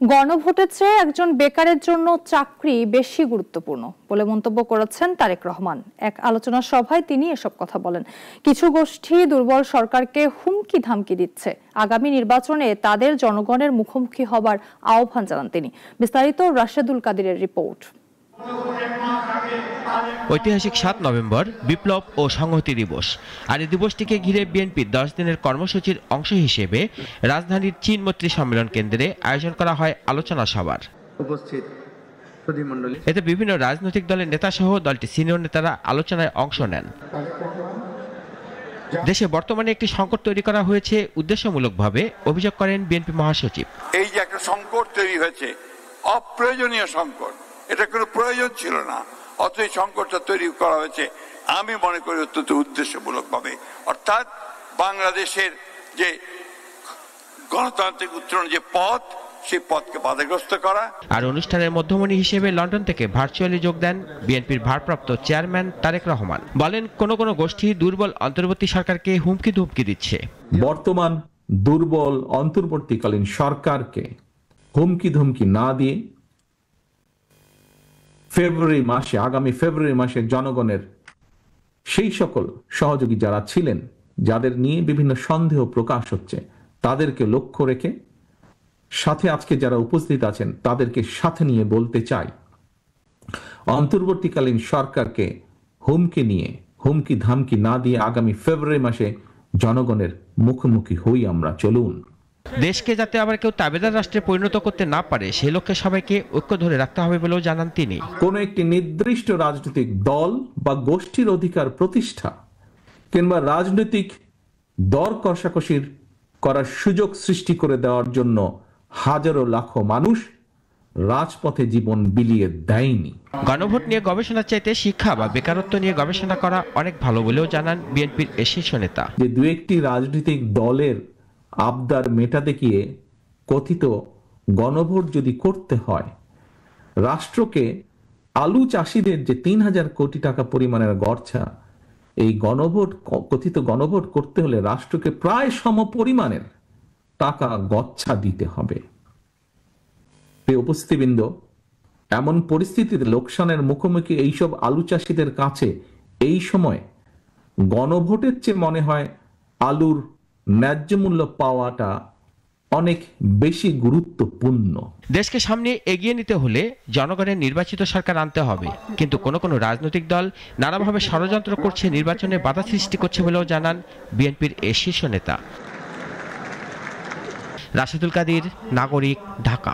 গণভোটের চেয়ে একজন বেকারের জন্য চাকরি বেশি গুরুত্বপূর্ণ বলে মন্তব্য করেছেন তারেক রহমান। এক আলোচনা সভায় তিনি এসব কথা বলেন। কিছু গোষ্ঠী দুর্বল সরকারকে হুমকি ধামকি দিচ্ছে, আগামী নির্বাচনে তাদের জনগণের মুখোমুখি হবার আহ্বান জানান তিনি। বিস্তারিত রাশেদুল কাদিরের রিপোর্ট। ঐতিহাসিক 7 নভেম্বর বিপ্লব ও সংহতি দিবস। আর এই দিবসটিকে ঘিরে বিএনপির 10 দিনের কর্মসূচির অংশ হিসেবে রাজধানীর চীন মৈত্রী সম্মেলন কেন্দ্রে আয়োজন করা হয় আলোচনা সভার। এতে বিভিন্ন রাজনৈতিক দলের নেতা সহ দলটির সিনিয়র নেতারা আলোচনায় অংশ নেন। দেশে বর্তমানে একটি সংকট তৈরি করা হয়েছে উদ্দেশ্যমূলকভাবে, অভিযোগ করেন বিএনপি মহাসচিব। এই যে একটা সংকট তৈরি হয়েছে, অপ্রয়োজনীয় সংকট, এটা কোনো প্রয়োজন ছিল না, অথচ এই সংকটটা তৈরি করা হয়েছে আমি মনে করি অত্যন্ত উদ্দেশ্যমূলকভাবে, অর্থাৎ বাংলাদেশের যে গণতান্ত্রিক উত্তরণ যে পথ, সেই পথকে বাধাগ্রস্ত করা। আর অনুষ্ঠানের মধ্যমণি হিসেবে লন্ডন থেকে ভার্চুয়ালি যোগ দেন বিএনপির ভারপ্রাপ্ত চেয়ারম্যান তারেক রহমান। বলেন, কোন কোন গোষ্ঠী দুর্বল অন্তর্বর্তী সরকারকে হুমকি ধুমকি দিচ্ছে। বর্তমান দুর্বল অন্তর্বর্তীকালীন সরকারকে হুমকি ধুমকি না দিয়ে আগামী ফেব্রুয়ারি মাসে জনগণের সেই সকল সহযোগী যারা ছিলেন, যাদের নিয়ে বিভিন্ন সন্দেহ প্রকাশ হচ্ছে, তাদেরকে লক্ষ্য রেখে সাথে আজকে যারা উপস্থিত আছেন তাদেরকে সাথে নিয়ে বলতে চাই, অন্তর্বর্তীকালীন সরকারকে হুমকি ধামকি না দিয়ে আগামী ফেব্রুয়ারি মাসে জনগণের মুখোমুখি হই আমরা, চলুন। দেশকে যাতে আবার কেউ তাবেদার রাষ্ট্রে পরিণত করতে না পারে, সেই লক্ষ্যে সবাইকে ঐক্য ধরে রাখতে হবে বলেও জানান তিনি। কোন একটি নির্দিষ্ট রাজনৈতিক দল বা গোষ্ঠীর অধিকার প্রতিষ্ঠা কিংবা রাজনৈতিক দর কষাকষির করার সুযোগ সৃষ্টি করে দেওয়ার জন্য হাজারো লাখো মানুষ রাজপথে জীবন বিলিয়ে দেয়নি। গণভোট নিয়ে গবেষণার চাইতে শিক্ষা বা বেকারত্ব নিয়ে গবেষণা করা অনেক ভালো বলেও জানান বিএনপির শীর্ষ নেতা। যে দু একটি রাজনৈতিক দলের আবদার মেটাতে গিয়ে কথিত গণভোট যদি করতে হয়, রাষ্ট্রকে আলু চাষিদের যে ৩,০০০ কোটি টাকা পরিমাণের গড়ছা, এই কথিত গণভোট করতে হলে রাষ্ট্রকে প্রায় সম পরিমাণের টাকা গচ্ছা দিতে হবে। উপস্থিতিবৃন্দ, এমন পরিস্থিতিতে লোকসানের মুখোমুখি এইসব আলু চাষিদের কাছে এই সময় গণভোটের চেয়ে মনে হয় আলুর ন্যায্য মূল্য পাওয়াটা অনেক বেশি গুরুত্বপূর্ণ। দেশকে সামনে এগিয়ে নিতে হলে জনগণের নির্বাচিত সরকার আনতে হবে, কিন্তু কোন কোন রাজনৈতিক দল নানাভাবে ষড়যন্ত্র করছে, নির্বাচনে বাধা সৃষ্টি করছে বলেও জানান বিএনপির শীর্ষ নেতা। রাশেদুল কাদির, নাগরিক, ঢাকা।